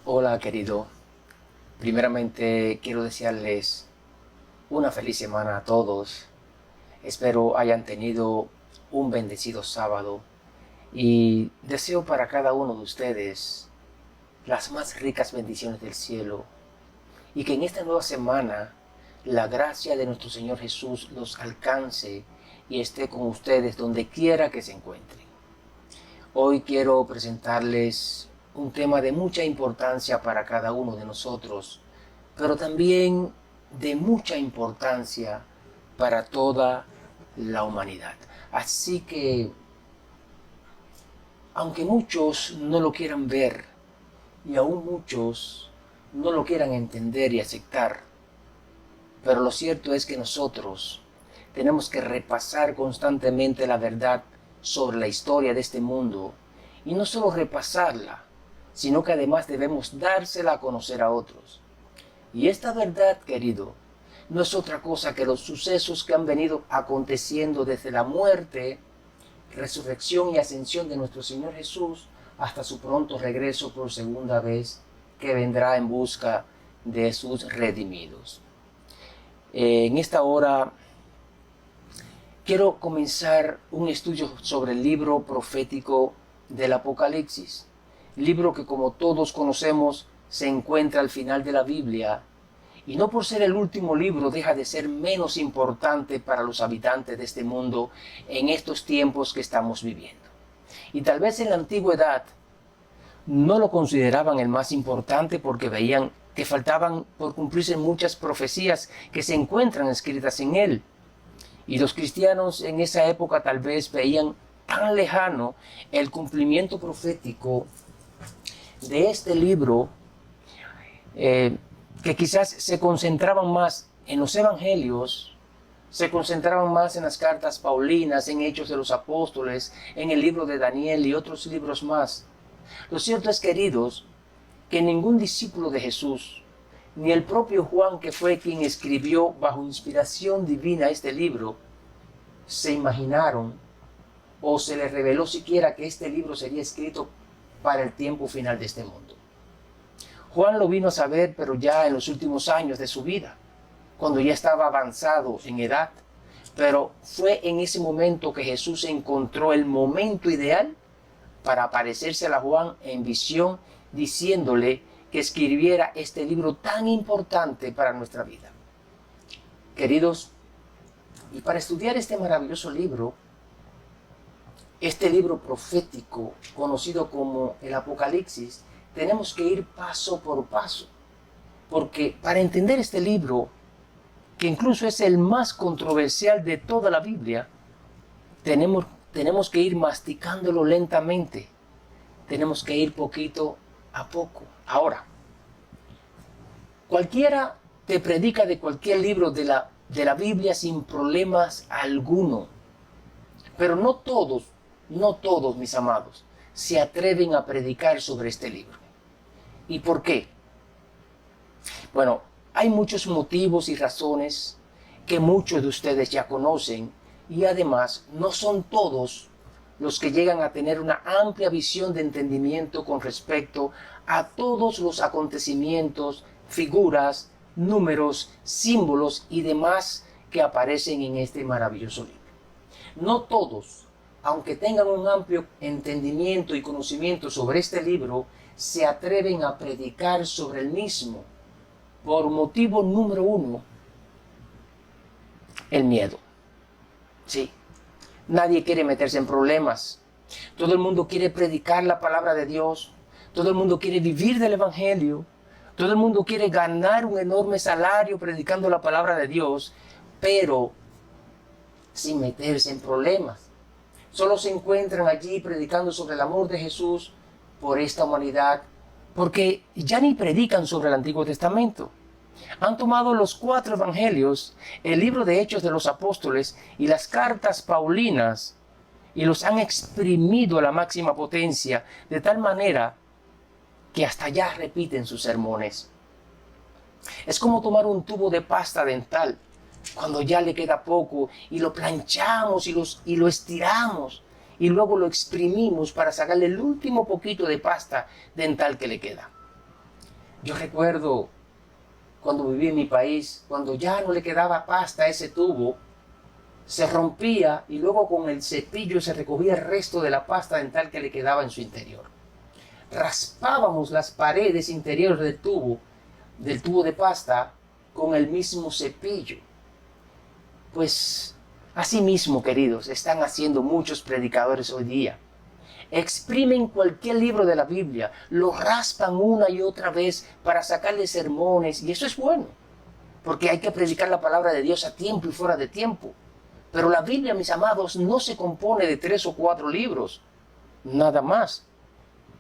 Hola querido, primeramente quiero desearles una feliz semana a todos. Espero hayan tenido un bendecido sábado y deseo para cada uno de ustedes las más ricas bendiciones del cielo y que en esta nueva semana la gracia de nuestro Señor Jesús los alcance y esté con ustedes donde quiera que se encuentren. Hoy quiero presentarles un tema de mucha importancia para cada uno de nosotros, pero también de mucha importancia para toda la humanidad. Así que, aunque muchos no lo quieran ver y aún muchos no lo quieran entender y aceptar, pero lo cierto es que nosotros tenemos que repasar constantemente la verdad sobre la historia de este mundo, y no solo repasarla, sino que además debemos dársela a conocer a otros. Y esta verdad, querido, no es otra cosa que los sucesos que han venido aconteciendo desde la muerte, resurrección y ascensión de nuestro Señor Jesús hasta su pronto regreso por segunda vez, que vendrá en busca de sus redimidos. En esta hora quiero comenzar un estudio sobre el libro profético del Apocalipsis, libro que, como todos conocemos, se encuentra al final de la Biblia, y no por ser el último libro deja de ser menos importante para los habitantes de este mundo en estos tiempos que estamos viviendo. Y tal vez en la antigüedad no lo consideraban el más importante porque veían que faltaban por cumplirse muchas profecías que se encuentran escritas en él. Y los cristianos en esa época tal vez veían tan lejano el cumplimiento profético de este libro, que quizás se concentraban más en los evangelios, se concentraban más en las cartas paulinas, en Hechos de los Apóstoles, en el libro de Daniel y otros libros más. Lo cierto es, queridos, que ningún discípulo de Jesús, ni el propio Juan, que fue quien escribió bajo inspiración divina este libro, se imaginaron o se les reveló siquiera que este libro sería escrito para el tiempo final de este mundo. Juan lo vino a saber, pero ya en los últimos años de su vida, cuando ya estaba avanzado en edad. Pero fue en ese momento que Jesús encontró el momento ideal para aparecerse a Juan en visión, diciéndole que escribiera este libro tan importante para nuestra vida. Queridos, y para estudiar este maravilloso libro, este libro profético conocido como el Apocalipsis, tenemos que ir paso por paso, porque para entender este libro, que incluso es el más controversial de toda la Biblia, tenemos que ir masticándolo lentamente, tenemos que ir poquito a poco. Ahora, cualquiera te predica de cualquier libro de la Biblia sin problemas alguno, pero no todos, mis amados, se atreven a predicar sobre este libro. ¿Y por qué? Bueno, hay muchos motivos y razones que muchos de ustedes ya conocen, y además no son todos los que llegan a tener una amplia visión de entendimiento con respecto a todos los acontecimientos, figuras, números, símbolos y demás que aparecen en este maravilloso libro. No todos, aunque tengan un amplio entendimiento y conocimiento sobre este libro, se atreven a predicar sobre el mismo, por motivo número uno: el miedo. Sí, nadie quiere meterse en problemas. Todo el mundo quiere predicar la palabra de Dios. Todo el mundo quiere vivir del evangelio. Todo el mundo quiere ganar un enorme salario predicando la palabra de Dios, pero sin meterse en problemas. Solo se encuentran allí predicando sobre el amor de Jesús por esta humanidad, porque ya ni predican sobre el Antiguo Testamento. Han tomado los 4 evangelios, el libro de Hechos de los Apóstoles y las cartas paulinas, y los han exprimido a la máxima potencia, de tal manera que hasta ya repiten sus sermones. Es como tomar un tubo de pasta dental cuando ya le queda poco, y lo planchamos y lo estiramos, y luego lo exprimimos para sacarle el último poquito de pasta dental que le queda. Yo recuerdo cuando viví en mi país, cuando ya no le quedaba pasta a ese tubo, se rompía y luego con el cepillo se recogía el resto de la pasta dental que le quedaba en su interior. Raspábamos las paredes interiores del tubo de pasta, con el mismo cepillo. Pues así mismo, queridos, están haciendo muchos predicadores hoy día. Exprimen cualquier libro de la Biblia, lo raspan una y otra vez para sacarle sermones, y eso es bueno, porque hay que predicar la palabra de Dios a tiempo y fuera de tiempo. Pero la Biblia, mis amados, no se compone de 3 o 4 libros, nada más.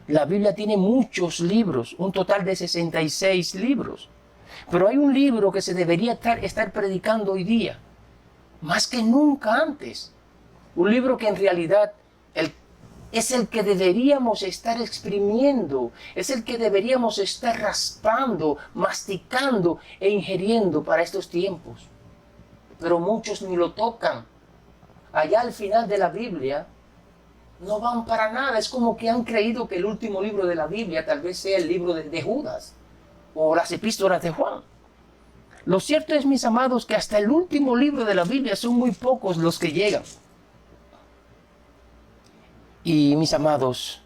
La Biblia tiene muchos libros, un total de 66 libros. Pero hay un libro que se debería estar predicando hoy día, más que nunca antes. Un libro que en realidad es el que deberíamos estar exprimiendo, es el que deberíamos estar raspando, masticando e ingiriendo para estos tiempos. Pero muchos ni lo tocan. Allá al final de la Biblia no van para nada. Es como que han creído que el último libro de la Biblia tal vez sea el libro de Judas o las epístolas de Juan. Lo cierto es, mis amados, que hasta el último libro de la Biblia son muy pocos los que llegan. Y mis amados,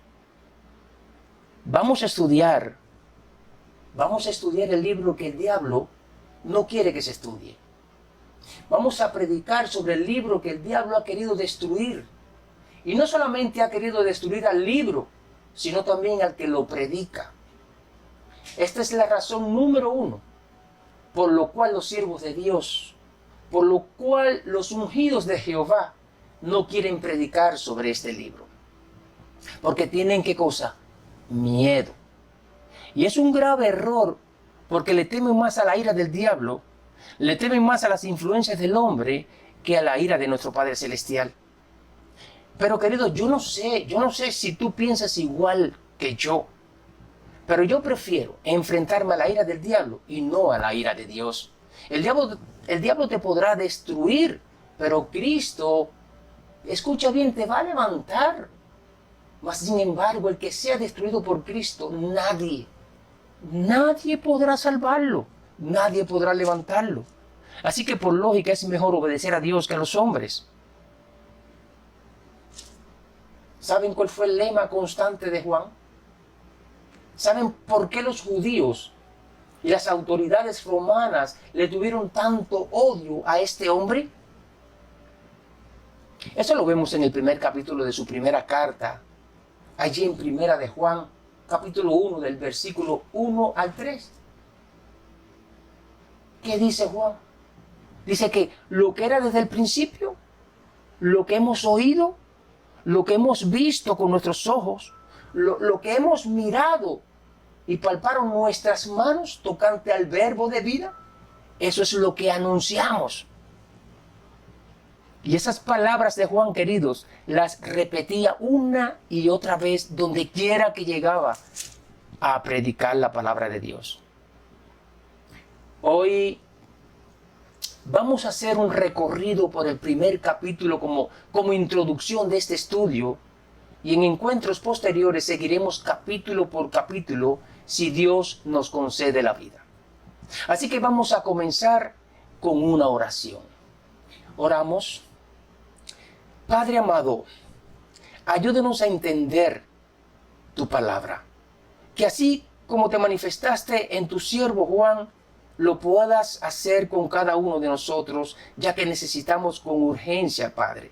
vamos a estudiar el libro que el diablo no quiere que se estudie. Vamos a predicar sobre el libro que el diablo ha querido destruir. Y no solamente ha querido destruir al libro, sino también al que lo predica. Esta es la razón número 1, por lo cual los siervos de Dios, por lo cual los ungidos de Jehová no quieren predicar sobre este libro. Porque tienen, ¿qué cosa? Miedo. Y es un grave error, porque le temen más a la ira del diablo, le temen más a las influencias del hombre que a la ira de nuestro Padre Celestial. Pero querido, yo no sé si tú piensas igual que yo, pero yo prefiero enfrentarme a la ira del diablo y no a la ira de Dios. El diablo te podrá destruir, pero Cristo, escucha bien, te va a levantar. Mas sin embargo, el que sea destruido por Cristo, nadie podrá salvarlo, nadie podrá levantarlo. Así que por lógica es mejor obedecer a Dios que a los hombres. ¿Saben cuál fue el lema constante de Juan? ¿Saben por qué los judíos y las autoridades romanas le tuvieron tanto odio a este hombre? Eso lo vemos en el primer capítulo de su primera carta, allí en Primera de Juan, capítulo 1, del versículo 1 al 3. ¿Qué dice Juan? Dice que lo que era desde el principio, lo que hemos oído, lo que hemos visto con nuestros ojos, lo que hemos mirado y palparon nuestras manos tocante al verbo de vida, eso es lo que anunciamos. Y esas palabras de Juan, queridos, las repetía una y otra vez donde quiera que llegaba a predicar la palabra de Dios. Hoy vamos a hacer un recorrido por el primer capítulo como introducción de este estudio, y en encuentros posteriores seguiremos capítulo por capítulo si Dios nos concede la vida. Así que vamos a comenzar con una oración. Oramos. Padre amado, ayúdanos a entender tu palabra, que así como te manifestaste en tu siervo Juan, lo puedas hacer con cada uno de nosotros, ya que necesitamos con urgencia, Padre.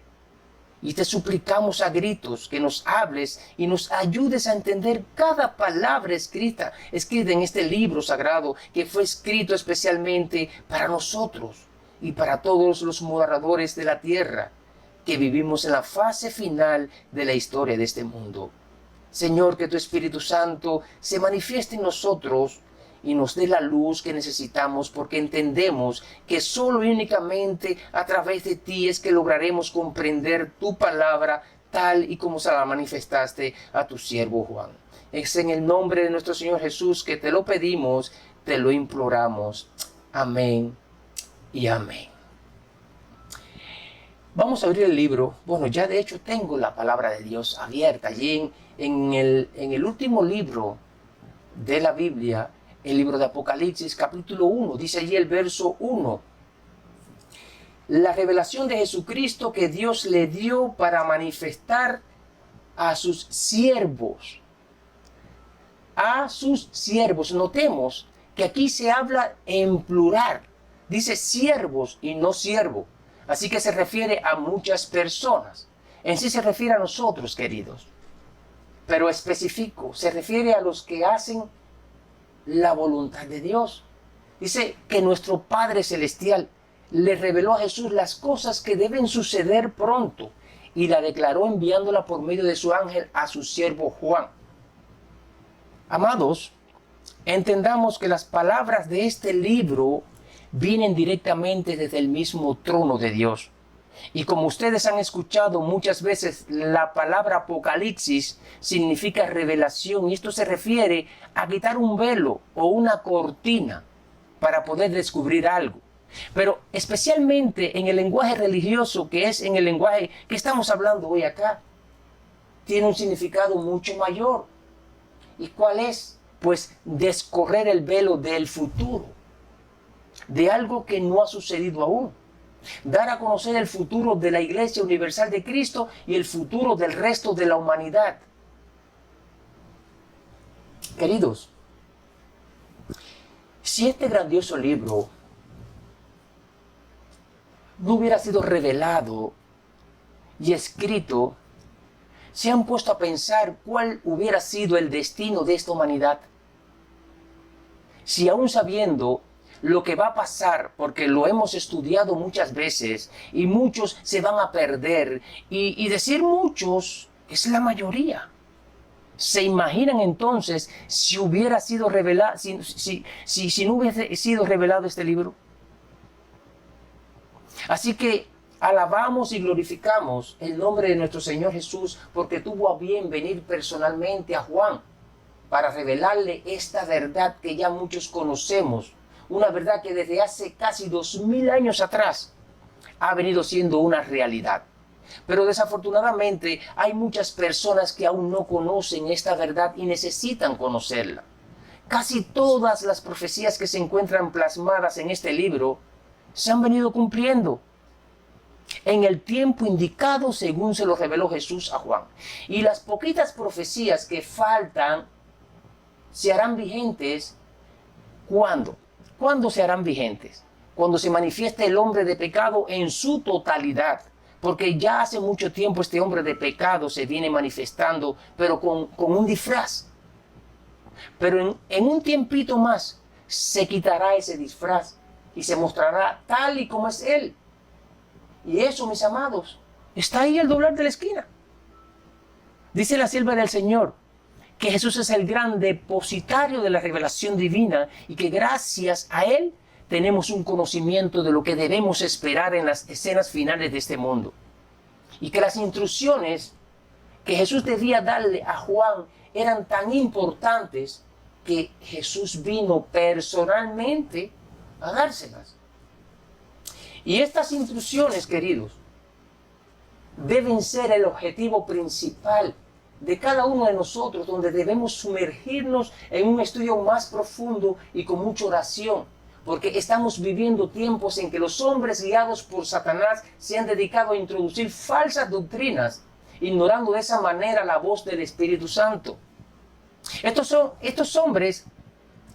Y te suplicamos a gritos que nos hables y nos ayudes a entender cada palabra escrita en este libro sagrado que fue escrito especialmente para nosotros y para todos los moradores de la tierra que vivimos en la fase final de la historia de este mundo. Señor, que tu Espíritu Santo se manifieste en nosotros y nos dé la luz que necesitamos, porque entendemos que solo y únicamente a través de ti es que lograremos comprender tu palabra tal y como se la manifestaste a tu siervo Juan. Es en el nombre de nuestro Señor Jesús que te lo pedimos, te lo imploramos. Amén y amén. Vamos a abrir el libro. Bueno, ya de hecho tengo la palabra de Dios abierta allí en el último libro de la Biblia, el libro de Apocalipsis, capítulo 1, dice allí el verso 1. La revelación de Jesucristo que Dios le dio para manifestar a sus siervos. A sus siervos. Notemos que aquí se habla en plural. Dice siervos y no siervo. Así que se refiere a muchas personas. En sí se refiere a nosotros, queridos. Pero específico, se refiere a los que hacen la voluntad de Dios. Dice que nuestro Padre Celestial le reveló a Jesús las cosas que deben suceder pronto y la declaró enviándola por medio de su ángel a su siervo Juan. Amados, entendamos que las palabras de este libro vienen directamente desde el mismo trono de Dios. Y como ustedes han escuchado muchas veces, la palabra Apocalipsis significa revelación, y esto se refiere a quitar un velo o una cortina para poder descubrir algo. Pero especialmente en el lenguaje religioso, que es en el lenguaje que estamos hablando hoy acá, tiene un significado mucho mayor. ¿Y cuál es? Pues descorrer el velo del futuro, de algo que no ha sucedido aún. Dar a conocer el futuro de la Iglesia Universal de Cristo y el futuro del resto de la humanidad. Queridos, si este grandioso libro no hubiera sido revelado y escrito, ¿se han puesto a pensar cuál hubiera sido el destino de esta humanidad? Si aún sabiendo lo que va a pasar, porque lo hemos estudiado muchas veces y muchos se van a perder, y decir muchos es la mayoría. ¿Se imaginan entonces si hubiera sido revelado, si no hubiese sido revelado este libro? Así que alabamos y glorificamos el nombre de nuestro Señor Jesús porque tuvo a bien venir personalmente a Juan para revelarle esta verdad que ya muchos conocemos. Una verdad que desde hace casi 2000 años atrás ha venido siendo una realidad. Pero desafortunadamente hay muchas personas que aún no conocen esta verdad y necesitan conocerla. Casi todas las profecías que se encuentran plasmadas en este libro se han venido cumpliendo en el tiempo indicado según se lo reveló Jesús a Juan. Y las poquitas profecías que faltan se harán vigentes ¿cuándo? ¿Cuándo se harán vigentes? Cuando se manifieste el hombre de pecado en su totalidad. Porque ya hace mucho tiempo este hombre de pecado se viene manifestando, pero con un disfraz. Pero en un tiempito más se quitará ese disfraz y se mostrará tal y como es él. Y eso, mis amados, está ahí al doblar de la esquina. Dice la sierva del Señor que Jesús es el gran depositario de la revelación divina y que gracias a Él tenemos un conocimiento de lo que debemos esperar en las escenas finales de este mundo. Y que las instrucciones que Jesús debía darle a Juan eran tan importantes que Jesús vino personalmente a dárselas. Y estas instrucciones, queridos, deben ser el objetivo principal de cada uno de nosotros, donde debemos sumergirnos en un estudio más profundo y con mucha oración, porque estamos viviendo tiempos en que los hombres guiados por Satanás se han dedicado a introducir falsas doctrinas, ignorando de esa manera la voz del Espíritu Santo. Estos hombres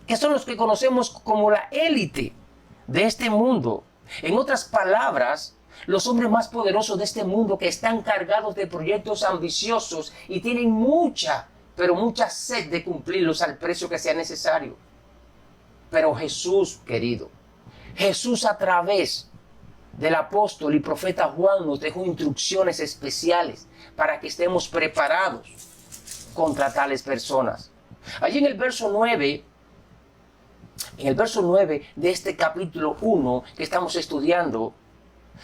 que son los que conocemos como la élite de este mundo. En otras palabras, los hombres más poderosos de este mundo que están cargados de proyectos ambiciosos y tienen mucha, pero mucha sed de cumplirlos al precio que sea necesario. Pero Jesús, querido, Jesús a través del apóstol y profeta Juan nos dejó instrucciones especiales para que estemos preparados contra tales personas. Allí en el verso 9 de este capítulo 1 que estamos estudiando,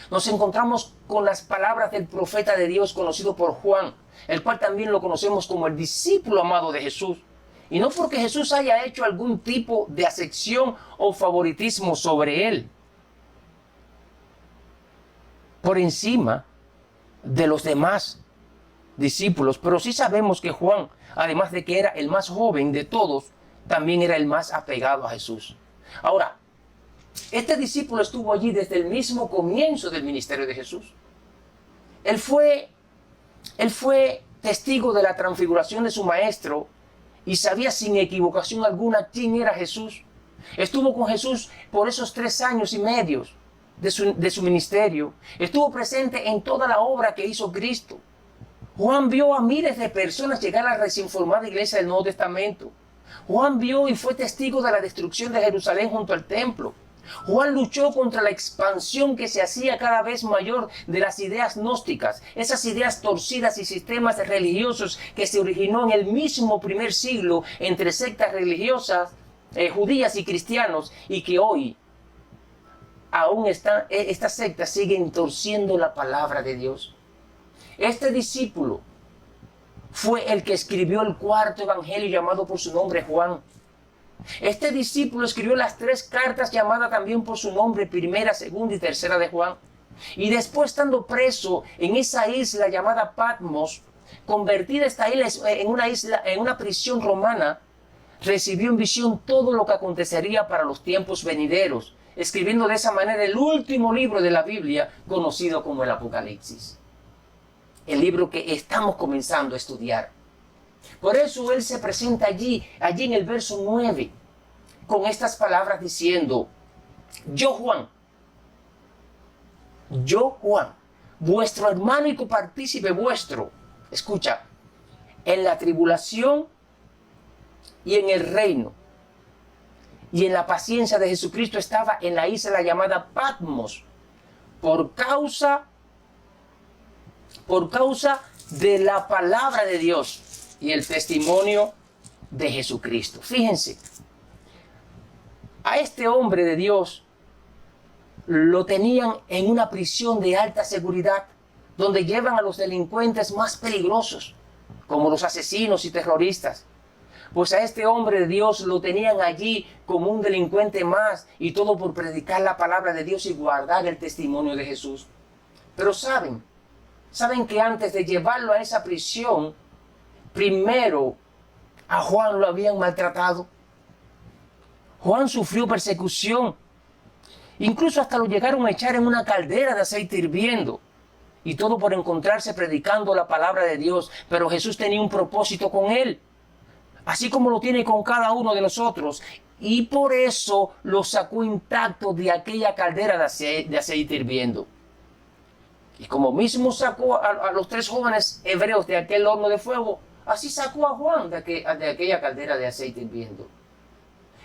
nos encontramos con las palabras del profeta de Dios conocido por Juan, el cual también lo conocemos como el discípulo amado de Jesús. Y no porque Jesús haya hecho algún tipo de acepción o favoritismo sobre él, por encima de los demás discípulos, pero sí sabemos que Juan, además de que era el más joven de todos, también era el más apegado a Jesús. Ahora, este discípulo estuvo allí desde el mismo comienzo del ministerio de Jesús. Él fue testigo de la transfiguración de su maestro y sabía sin equivocación alguna quién era Jesús. Estuvo con Jesús por esos 3 años y medio de su ministerio. Estuvo presente en toda la obra que hizo Cristo. Juan vio a miles de personas llegar a la recién formada iglesia del Nuevo Testamento. Juan vio y fue testigo de la destrucción de Jerusalén junto al templo. Juan luchó contra la expansión que se hacía cada vez mayor de las ideas gnósticas, esas ideas torcidas y sistemas religiosos que se originó en el mismo primer siglo entre sectas religiosas judías y cristianos, y que hoy aún estas sectas siguen torciendo la palabra de Dios. Este discípulo fue el que escribió el 4º evangelio llamado por su nombre Juan. Este discípulo escribió las 3 cartas llamadas también por su nombre, 1ª, 2ª y 3ª de Juan. Y después, estando preso en esa isla llamada Patmos, convertida esta isla en una prisión romana, recibió en visión todo lo que acontecería para los tiempos venideros, escribiendo de esa manera el último libro de la Biblia, conocido como el Apocalipsis. El libro que estamos comenzando a estudiar. Por eso él se presenta allí en el verso 9, con estas palabras diciendo: yo Juan, vuestro hermano y copartícipe vuestro, escucha, en la tribulación y en el reino y en la paciencia de Jesucristo, estaba en la isla llamada Patmos por causa de la palabra de Dios y el testimonio de Jesucristo. Fíjense, a este hombre de Dios lo tenían en una prisión de alta seguridad, donde llevan a los delincuentes más peligrosos, como los asesinos y terroristas. Pues a este hombre de Dios lo tenían allí como un delincuente más, y todo por predicar la palabra de Dios y guardar el testimonio de Jesús. Pero saben que antes de llevarlo a esa prisión, primero a Juan lo habían maltratado. Juan sufrió persecución. Incluso hasta lo llegaron a echar en una caldera de aceite hirviendo. Y todo por encontrarse predicando la palabra de Dios. Pero Jesús tenía un propósito con él, así como lo tiene con cada uno de nosotros. Y por eso lo sacó intacto de aquella caldera de aceite hirviendo. Y como mismo sacó a los 3 jóvenes hebreos de aquel horno de fuego, así sacó a Juan de aquella caldera de aceite hirviendo.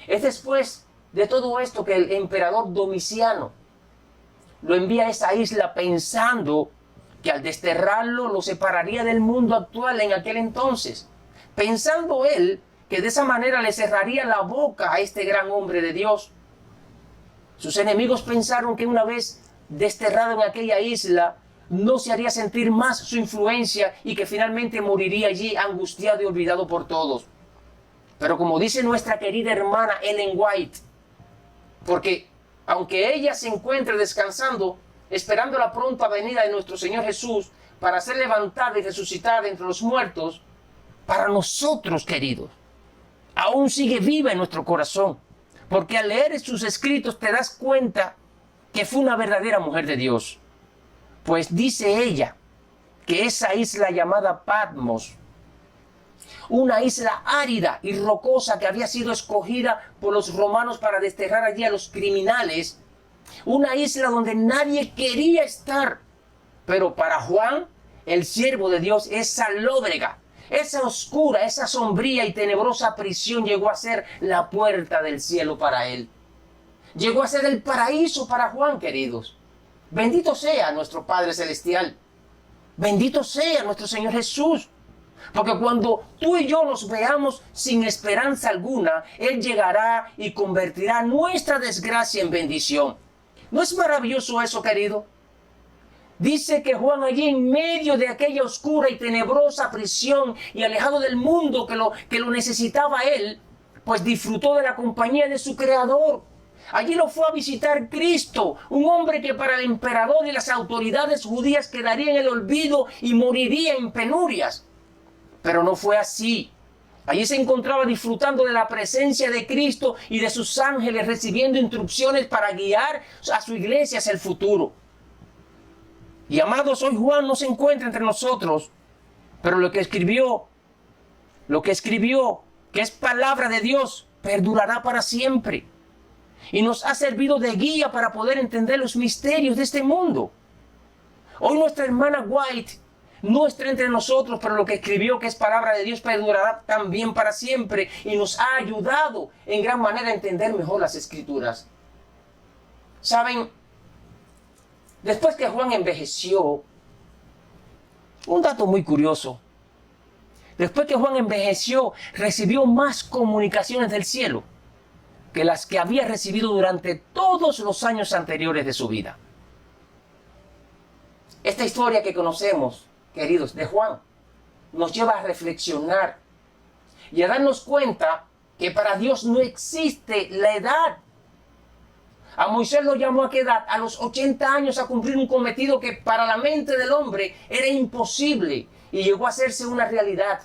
Es después de todo esto que el emperador Domiciano lo envía a esa isla, pensando que al desterrarlo lo separaría del mundo actual en aquel entonces. Pensando él que de esa manera le cerraría la boca a este gran hombre de Dios. Sus enemigos pensaron que una vez desterrado en aquella isla, no se haría sentir más su influencia y que finalmente moriría allí angustiado y olvidado por todos. Pero como dice nuestra querida hermana Ellen White, porque aunque ella se encuentre descansando, esperando la pronta venida de nuestro Señor Jesús para ser levantada y resucitada entre los muertos, para nosotros, queridos, aún sigue viva en nuestro corazón, porque al leer sus escritos te das cuenta que fue una verdadera mujer de Dios. Pues dice ella que esa isla llamada Patmos, una isla árida y rocosa que había sido escogida por los romanos para desterrar allí a los criminales, una isla donde nadie quería estar, pero para Juan, el siervo de Dios, esa lóbrega, esa oscura, esa sombría y tenebrosa prisión llegó a ser la puerta del cielo para él. Llegó a ser el paraíso para Juan, queridos. Bendito sea nuestro Padre Celestial. Bendito sea nuestro Señor Jesús. Porque cuando tú y yo nos veamos sin esperanza alguna, Él llegará y convertirá nuestra desgracia en bendición. ¿No es maravilloso eso, querido? Dice que Juan, allí en medio de aquella oscura y tenebrosa prisión y alejado del mundo que lo necesitaba él, pues disfrutó de la compañía de su Creador. Allí lo fue a visitar Cristo, un hombre que para el emperador y las autoridades judías quedaría en el olvido y moriría en penurias. Pero no fue así. Allí se encontraba disfrutando de la presencia de Cristo y de sus ángeles, recibiendo instrucciones para guiar a su iglesia hacia el futuro. Y amados, hoy Juan no se encuentra entre nosotros, pero lo que escribió, que es palabra de Dios, perdurará para siempre. Y nos ha servido de guía para poder entender los misterios de este mundo. Hoy nuestra hermana White no está entre nosotros, pero lo que escribió, que es palabra de Dios, perdurará también para siempre. Y nos ha ayudado en gran manera a entender mejor las Escrituras. ¿Saben? Después que Juan envejeció, un dato muy curioso. Después que Juan envejeció, recibió más comunicaciones del cielo que las que había recibido durante todos los años anteriores de su vida. Esta historia que conocemos, queridos, de Juan, nos lleva a reflexionar y a darnos cuenta que para Dios no existe la edad. A Moisés lo llamó a qué edad? A los 80 años a cumplir un cometido que para la mente del hombre era imposible y llegó a hacerse una realidad.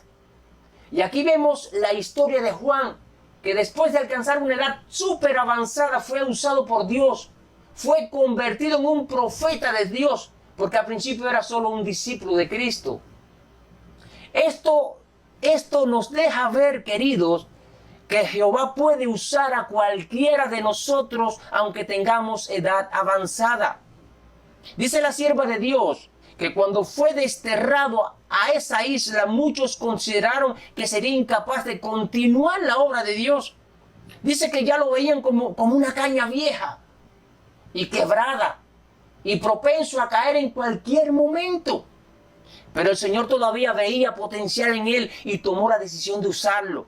Y aquí vemos la historia de Juan, que después de alcanzar una edad súper avanzada fue usado por Dios, fue convertido en un profeta de Dios, porque al principio era solo un discípulo de Cristo. Esto nos deja ver, queridos, que Jehová puede usar a cualquiera de nosotros aunque tengamos edad avanzada. Dice la sierva de Dios que cuando fue desterrado a esa isla, muchos consideraron que sería incapaz de continuar la obra de Dios. Dice que ya lo veían como una caña vieja y quebrada y propenso a caer en cualquier momento. Pero el Señor todavía veía potencial en él y tomó la decisión de usarlo.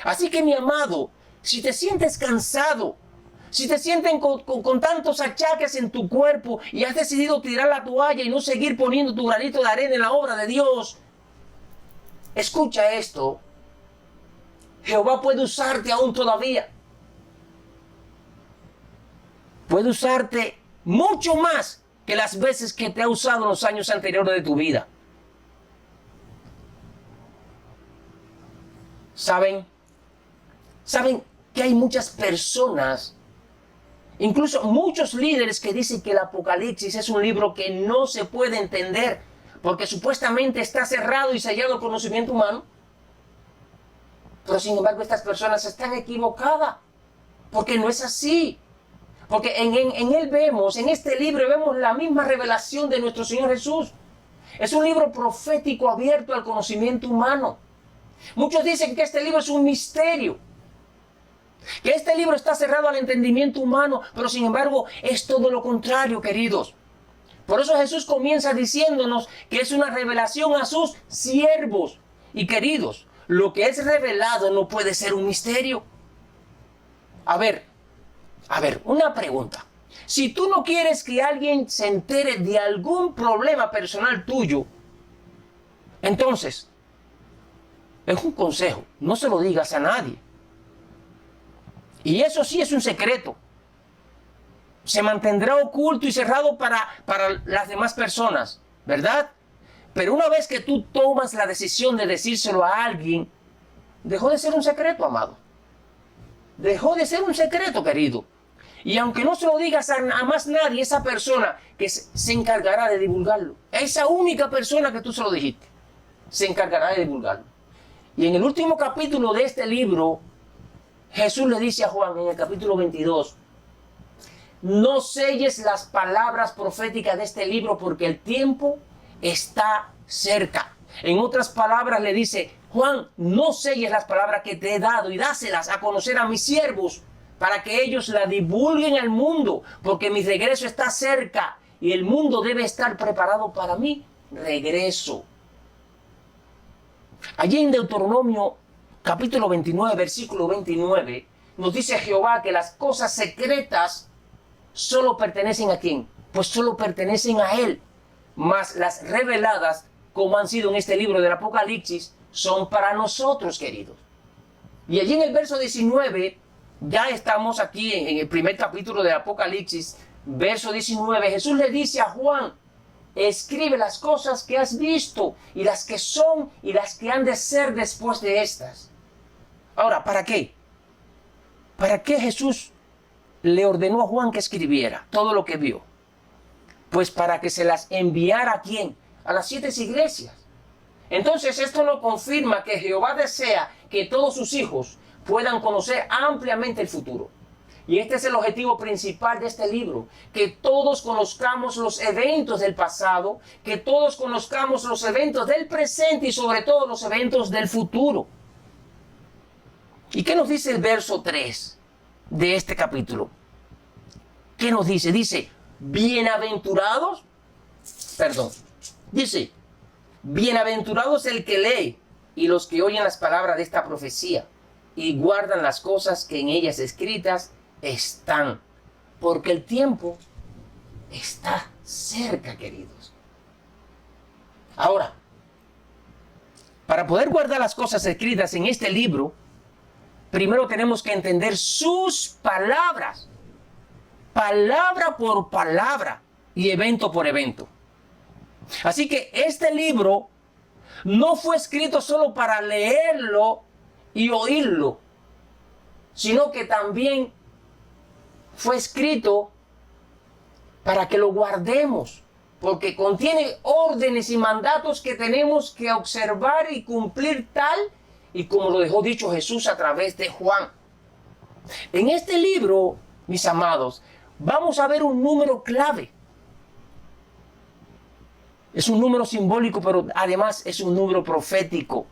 Así que, mi amado, si te sientes cansado, si te sienten con tantos achaques en tu cuerpo y has decidido tirar la toalla y no seguir poniendo tu granito de arena en la obra de Dios, escucha esto. Jehová puede usarte aún todavía. Puede usarte mucho más que las veces que te ha usado en los años anteriores de tu vida. ¿Saben que hay muchas personas, incluso muchos líderes, que dicen que el Apocalipsis es un libro que no se puede entender porque supuestamente está cerrado y sellado al conocimiento humano? Pero sin embargo estas personas están equivocadas, porque no es así. Porque en él vemos, en este libro vemos la misma revelación de nuestro Señor Jesús. Es un libro profético abierto al conocimiento humano. Muchos dicen que este libro es un misterio, que este libro está cerrado al entendimiento humano, pero sin embargo es todo lo contrario, queridos. Por eso Jesús comienza diciéndonos que es una revelación a sus siervos. Y queridos, lo que es revelado no puede ser un misterio. A ver, una pregunta. Si tú no quieres que alguien se entere de algún problema personal tuyo, entonces, es un consejo, no se lo digas a nadie. Y eso sí es un secreto. Se mantendrá oculto y cerrado para las demás personas, ¿verdad? Pero una vez que tú tomas la decisión de decírselo a alguien, dejó de ser un secreto, amado. Dejó de ser un secreto, querido. Y aunque no se lo digas a más nadie, esa persona que se encargará de divulgarlo, esa única persona que tú se lo dijiste, se encargará de divulgarlo. Y en el último capítulo de este libro, Jesús le dice a Juan en el capítulo 22, no selles las palabras proféticas de este libro porque el tiempo está cerca. En otras palabras le dice, Juan, no selles las palabras que te he dado y dáselas a conocer a mis siervos para que ellos la divulguen al mundo, porque mi regreso está cerca y el mundo debe estar preparado para mi regreso. Allí en Deuteronomio capítulo 29, versículo 29, nos dice Jehová que las cosas secretas solo pertenecen ¿a quién? Pues solo pertenecen a Él. Mas las reveladas, como han sido en este libro del Apocalipsis, son para nosotros, queridos. Y allí en el verso 19, ya estamos aquí en el primer capítulo del Apocalipsis, verso 19, Jesús le dice a Juan, escribe las cosas que has visto y las que son y las que han de ser después de estas. Ahora, ¿para qué? ¿Para qué Jesús le ordenó a Juan que escribiera todo lo que vio? Pues para que se las enviara ¿a quién? A las 7 iglesias. Entonces esto nos confirma que Jehová desea que todos sus hijos puedan conocer ampliamente el futuro. Y este es el objetivo principal de este libro, que todos conozcamos los eventos del pasado, que todos conozcamos los eventos del presente y sobre todo los eventos del futuro. ¿Y qué nos dice el verso 3 de este capítulo? ¿Qué nos dice? Dice, bienaventurados el que lee y los que oyen las palabras de esta profecía y guardan las cosas que en ellas escritas están, porque el tiempo está cerca, queridos. Ahora, para poder guardar las cosas escritas en este libro, primero tenemos que entender sus palabras, palabra por palabra y evento por evento. Así que este libro no fue escrito solo para leerlo y oírlo, sino que también fue escrito para que lo guardemos, porque contiene órdenes y mandatos que tenemos que observar y cumplir tal y como lo dejó dicho Jesús a través de Juan. En este libro, mis amados, vamos a ver un número clave. Es un número simbólico, pero además es un número profético.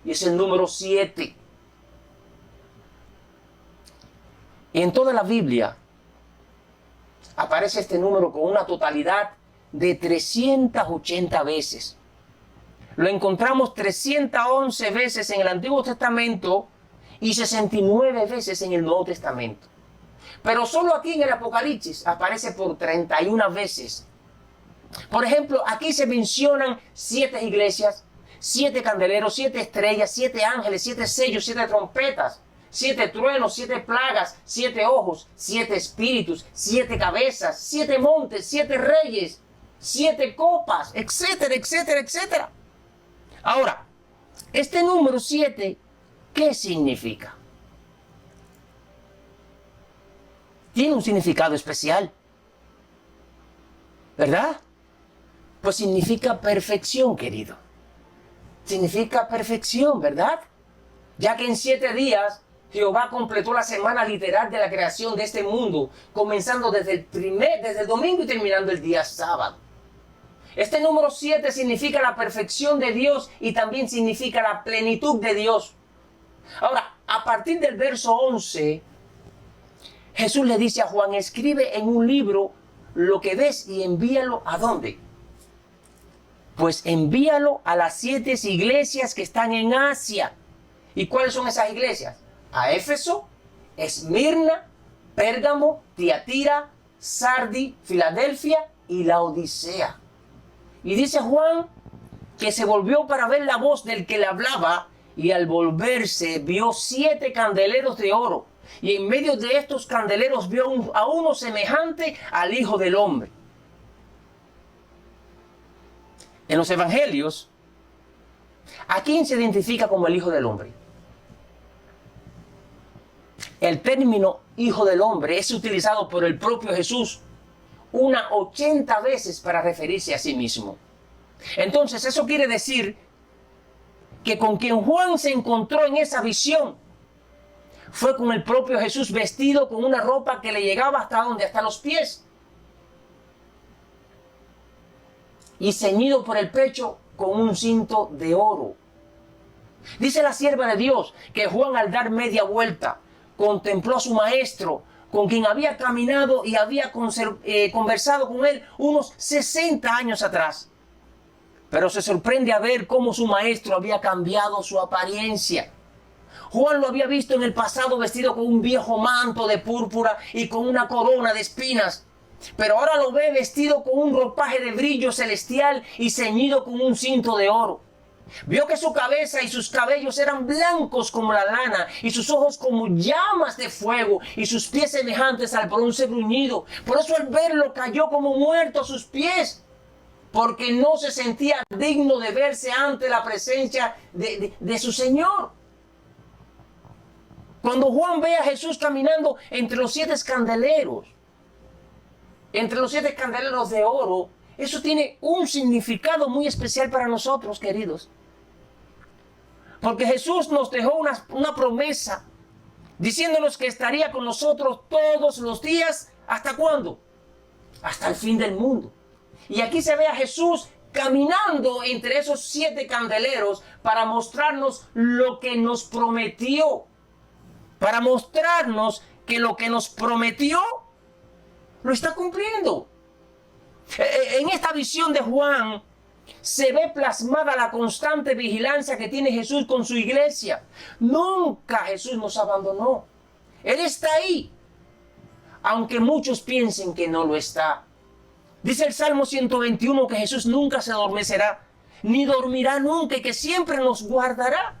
Y es el número 7. Y en toda la Biblia aparece este número con una totalidad de 380 veces. Lo encontramos 311 veces en el Antiguo Testamento y 69 veces en el Nuevo Testamento. Pero solo aquí en el Apocalipsis aparece por 31 veces. Por ejemplo, aquí se mencionan 7 iglesias, 7 candeleros, 7 estrellas, 7 ángeles, 7 sellos, 7 trompetas, 7 truenos, 7 plagas, 7 ojos, 7 espíritus, 7 cabezas, 7 montes, 7 reyes, 7 copas, etcétera, etcétera, etcétera. Ahora, este número 7, ¿qué significa? Tiene un significado especial, ¿verdad? Pues significa perfección, querido. Significa perfección, ¿verdad? Ya que en 7 días Jehová completó la semana literal de la creación de este mundo, comenzando desde el domingo y terminando el día sábado. Este número 7 significa la perfección de Dios y también significa la plenitud de Dios. Ahora, a partir del verso 11, Jesús le dice a Juan, escribe en un libro lo que ves y envíalo ¿a dónde? Pues envíalo a las 7 iglesias que están en Asia. ¿Y cuáles son esas iglesias? A Éfeso, Esmirna, Pérgamo, Tiatira, Sardi, Filadelfia y Laodicea. Y dice Juan que se volvió para ver la voz del que le hablaba y al volverse vio 7 candeleros de oro. Y en medio de estos candeleros vio a uno semejante al Hijo del Hombre. En los evangelios, ¿a quién se identifica como el Hijo del Hombre? El término Hijo del Hombre es utilizado por el propio Jesús unas 80 veces para referirse a sí mismo. Entonces, eso quiere decir que con quien Juan se encontró en esa visión fue con el propio Jesús vestido con una ropa que le llegaba hasta donde, hasta los pies, y ceñido por el pecho con un cinto de oro. Dice la sierva de Dios que Juan, al dar media vuelta, contempló a su maestro, con quien había caminado y había conversado con él unos 60 años atrás. Pero se sorprende a ver cómo su maestro había cambiado su apariencia. Juan lo había visto en el pasado vestido con un viejo manto de púrpura y con una corona de espinas. Pero ahora lo ve vestido con un ropaje de brillo celestial y ceñido con un cinto de oro. Vio que su cabeza y sus cabellos eran blancos como la lana, y sus ojos como llamas de fuego, y sus pies semejantes al bronce bruñido. Por eso al verlo cayó como muerto a sus pies, porque no se sentía digno de verse ante la presencia de su Señor. Cuando Juan ve a Jesús caminando entre los 7 candeleros de oro, eso tiene un significado muy especial para nosotros, queridos. Porque Jesús nos dejó una promesa diciéndonos que estaría con nosotros todos los días. ¿Hasta cuándo? Hasta el fin del mundo. Y aquí se ve a Jesús caminando entre esos 7 candeleros para mostrarnos lo que nos prometió. Para mostrarnos que lo que nos prometió lo está cumpliendo. En esta visión de Juan se ve plasmada la constante vigilancia que tiene Jesús con su iglesia. Nunca Jesús nos abandonó. Él está ahí, aunque muchos piensen que no lo está. Dice el Salmo 121 que Jesús nunca se adormecerá, ni dormirá nunca, y que siempre nos guardará.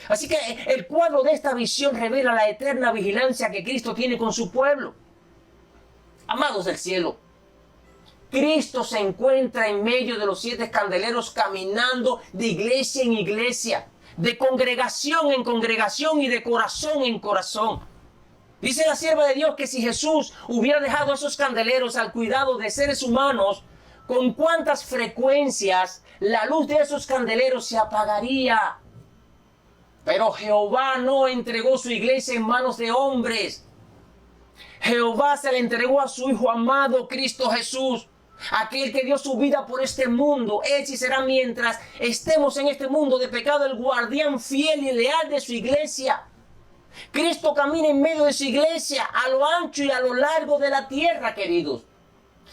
Así que el cuadro de esta visión revela la eterna vigilancia que Cristo tiene con su pueblo. Amados del cielo, Cristo se encuentra en medio de los 7 candeleros caminando de iglesia en iglesia, de congregación en congregación y de corazón en corazón. Dice la sierva de Dios que si Jesús hubiera dejado esos candeleros al cuidado de seres humanos, con cuántas frecuencias la luz de esos candeleros se apagaría. Pero Jehová no entregó su iglesia en manos de hombres. Jehová se la entregó a su Hijo amado, Cristo Jesús, aquel que dio su vida por este mundo. Él sí será, mientras estemos en este mundo de pecado, el guardián fiel y leal de su iglesia. Cristo camina en medio de su iglesia, a lo ancho y a lo largo de la tierra, queridos.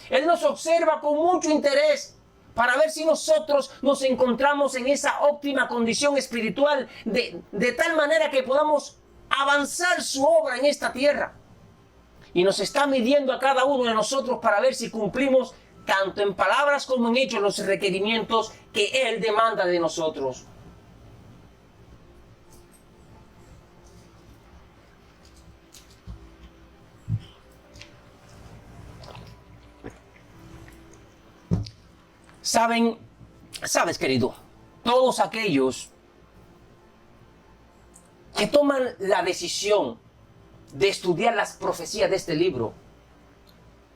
Él nos observa con mucho interés para ver si nosotros nos encontramos en esa óptima condición espiritual, de tal manera que podamos avanzar su obra en esta tierra. Y nos está midiendo a cada uno de nosotros para ver si cumplimos, tanto en palabras como en hechos, los requerimientos que Él demanda de nosotros. Sabes, querido, todos aquellos que toman la decisión de estudiar las profecías de este libro,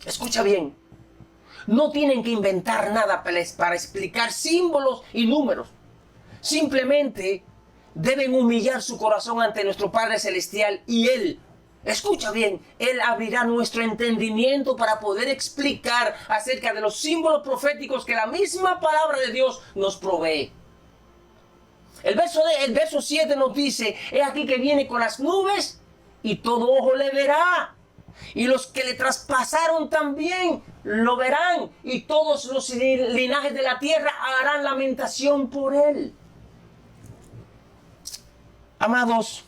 escucha bien, no tienen que inventar nada para explicar símbolos y números. Simplemente deben humillar su corazón ante nuestro Padre Celestial y Él, escucha bien, Él abrirá nuestro entendimiento para poder explicar acerca de los símbolos proféticos que la misma palabra de Dios nos provee. El verso 7 nos dice: he aquí que viene con las nubes y todo ojo le verá. Y los que le traspasaron también lo verán. Y todos los linajes de la tierra harán lamentación por él. Amados,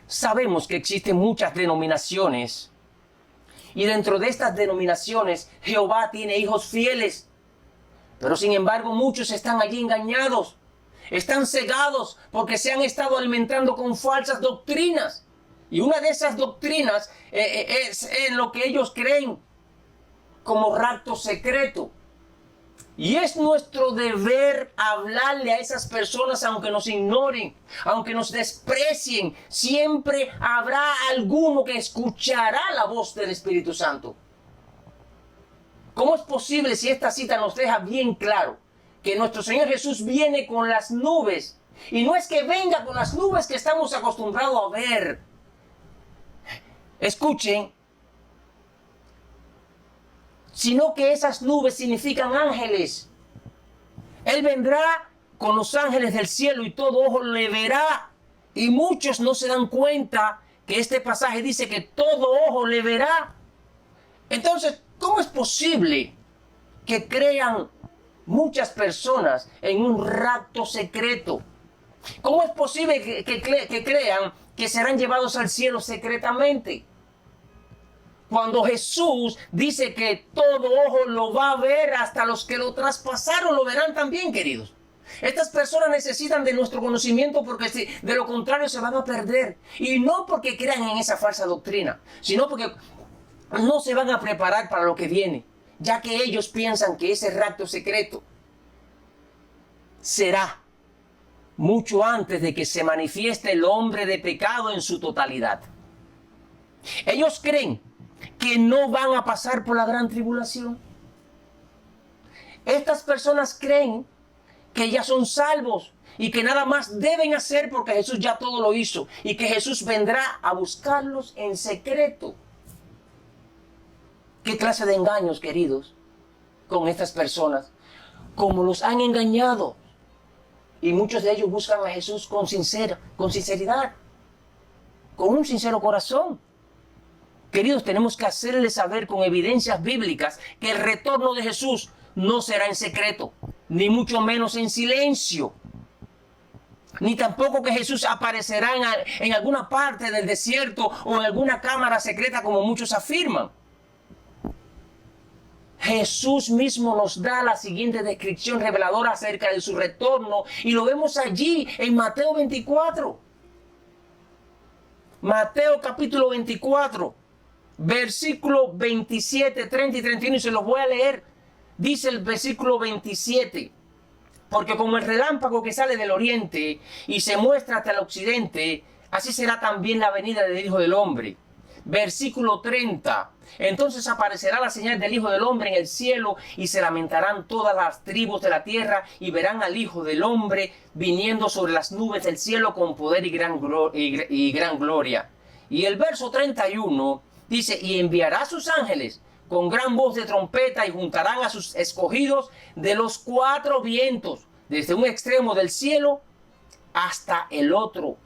sabemos que existen muchas denominaciones. Y dentro de estas denominaciones, Jehová tiene hijos fieles. Pero sin embargo, muchos están allí engañados. Están cegados porque se han estado alimentando con falsas doctrinas. Y una de esas doctrinas es en lo que ellos creen como rapto secreto. Y es nuestro deber hablarle a esas personas, aunque nos ignoren, aunque nos desprecien. Siempre habrá alguno que escuchará la voz del Espíritu Santo. ¿Cómo es posible, si esta cita nos deja bien claro que nuestro Señor Jesús viene con las nubes? Y no es que venga con las nubes que estamos acostumbrados a ver. Escuchen, sino que esas nubes significan ángeles. Él vendrá con los ángeles del cielo y todo ojo le verá. Y muchos no se dan cuenta que este pasaje dice que todo ojo le verá. Entonces, ¿cómo es posible que crean muchas personas en un rapto secreto? ¿Cómo es posible que crean que serán llevados al cielo secretamente? Cuando Jesús dice que todo ojo lo va a ver, hasta los que lo traspasaron lo verán también, queridos. Estas personas necesitan de nuestro conocimiento, porque de lo contrario se van a perder. Y no porque crean en esa falsa doctrina, sino porque no se van a preparar para lo que viene, ya que ellos piensan que ese rapto secreto será mucho antes de que se manifieste el hombre de pecado en su totalidad. Ellos creen que no van a pasar por la gran tribulación. Estas personas creen que ya son salvos y que nada más deben hacer porque Jesús ya todo lo hizo y que Jesús vendrá a buscarlos en secreto. ¿Qué clase de engaños, queridos, con estas personas? Como los han engañado. Y muchos de ellos buscan a Jesús con sinceridad, con un sincero corazón. Queridos, tenemos que hacerles saber con evidencias bíblicas que el retorno de Jesús no será en secreto, ni mucho menos en silencio. Ni tampoco que Jesús aparecerá en alguna parte del desierto o en alguna cámara secreta como muchos afirman. Jesús mismo nos da la siguiente descripción reveladora acerca de su retorno y lo vemos allí en Mateo 24. Mateo capítulo 24, versículo 27, 30 y 31, y se los voy a leer. Dice el versículo 27, porque como el relámpago que sale del oriente y se muestra hasta el occidente, así será también la venida del Hijo del Hombre. Versículo 30, entonces aparecerá la señal del Hijo del Hombre en el cielo y se lamentarán todas las tribus de la tierra y verán al Hijo del Hombre viniendo sobre las nubes del cielo con poder y gran gloria. Y el verso 31 dice, y enviará a sus ángeles con gran voz de trompeta y juntarán a sus escogidos de los cuatro vientos, desde un extremo del cielo hasta el otro.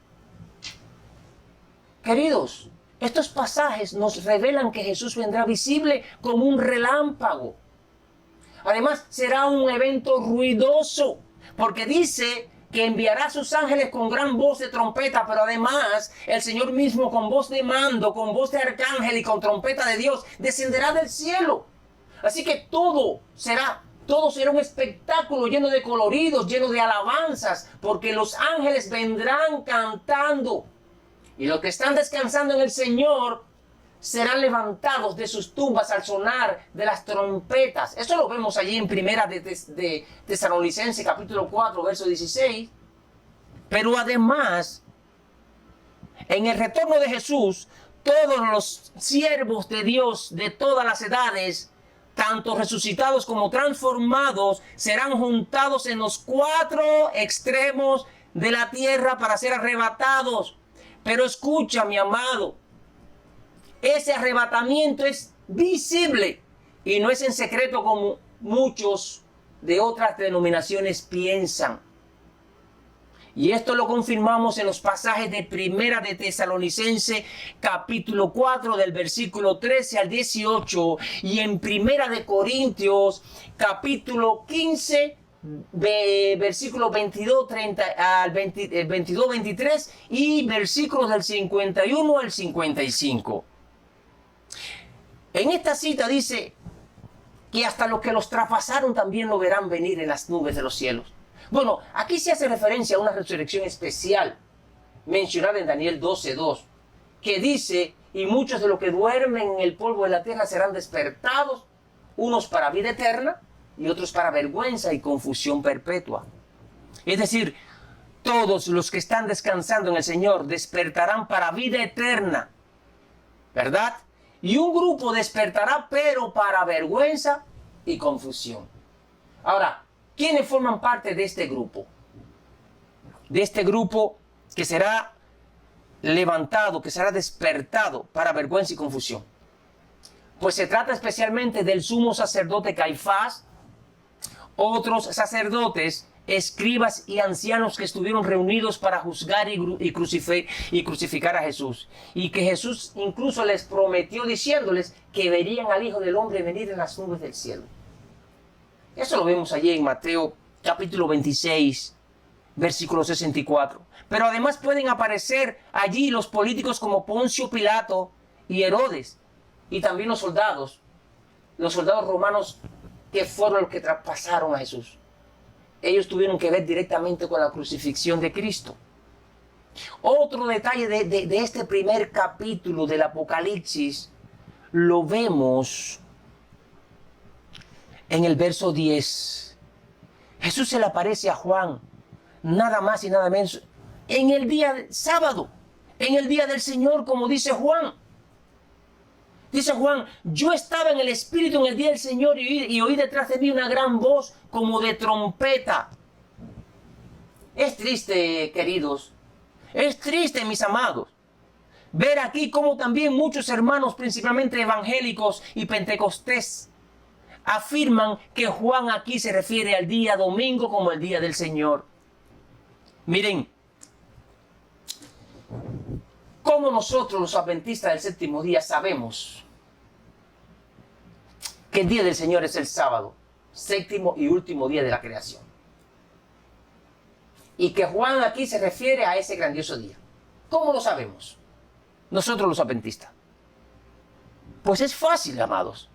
Queridos, estos pasajes nos revelan que Jesús vendrá visible como un relámpago. Además, será un evento ruidoso, porque dice que enviará a sus ángeles con gran voz de trompeta, pero además el Señor mismo con voz de mando, con voz de arcángel y con trompeta de Dios descenderá del cielo. Así que todo será un espectáculo lleno de coloridos, lleno de alabanzas, porque los ángeles vendrán cantando. Y los que están descansando en el Señor serán levantados de sus tumbas al sonar de las trompetas. Eso lo vemos allí en Primera de Tesalonicenses, capítulo 4, verso 16. Pero además, en el retorno de Jesús, todos los siervos de Dios de todas las edades, tanto resucitados como transformados, serán juntados en los cuatro extremos de la tierra para ser arrebatados. Pero escucha, mi amado, ese arrebatamiento es visible y no es en secreto como muchos de otras denominaciones piensan. Y esto lo confirmamos en los pasajes de Primera de Tesalonicenses, capítulo 4, del versículo 13 al 18, y en Primera de Corintios, capítulo 15, versículos 22, 22, 23 y versículos del 51 al 55. En esta cita dice que hasta los que los traspasaron también lo verán venir en las nubes de los cielos. Bueno, aquí se hace referencia a una resurrección especial mencionada en Daniel 12:2, que dice, y muchos de los que duermen en el polvo de la tierra serán despertados, unos para vida eterna y otros para vergüenza y confusión perpetua. Es decir, todos los que están descansando en el Señor despertarán para vida eterna, ¿verdad? Y un grupo despertará, pero para vergüenza y confusión. Ahora, ¿quiénes forman parte de este grupo? De este grupo que será levantado, que será despertado para vergüenza y confusión. Pues se trata especialmente del sumo sacerdote Caifás, otros sacerdotes, escribas y ancianos que estuvieron reunidos para juzgar y crucificar a Jesús. Y que Jesús incluso les prometió diciéndoles que verían al Hijo del Hombre venir en las nubes del cielo. Eso lo vemos allí en Mateo capítulo 26, versículo 64. Pero además pueden aparecer allí los políticos como Poncio Pilato y Herodes, y también los soldados romanos que fueron los que traspasaron a Jesús. Ellos tuvieron que ver directamente con la crucifixión de Cristo. Otro detalle de este primer capítulo del Apocalipsis lo vemos en el verso 10. Jesús se le aparece a Juan nada más y nada menos, en el día del sábado, en el día del Señor, como dice Juan. Dice Juan, yo estaba en el Espíritu en el día del Señor y oí detrás de mí una gran voz como de trompeta. Es triste, queridos, es triste, mis amados, ver aquí cómo también muchos hermanos, principalmente evangélicos y pentecostés, afirman que Juan aquí se refiere al día domingo como el día del Señor. Miren, cómo nosotros los adventistas del séptimo día sabemos que el día del Señor es el sábado, séptimo y último día de la creación. Y que Juan aquí se refiere a ese grandioso día. ¿Cómo lo sabemos? Nosotros los adventistas. Pues es fácil, amados.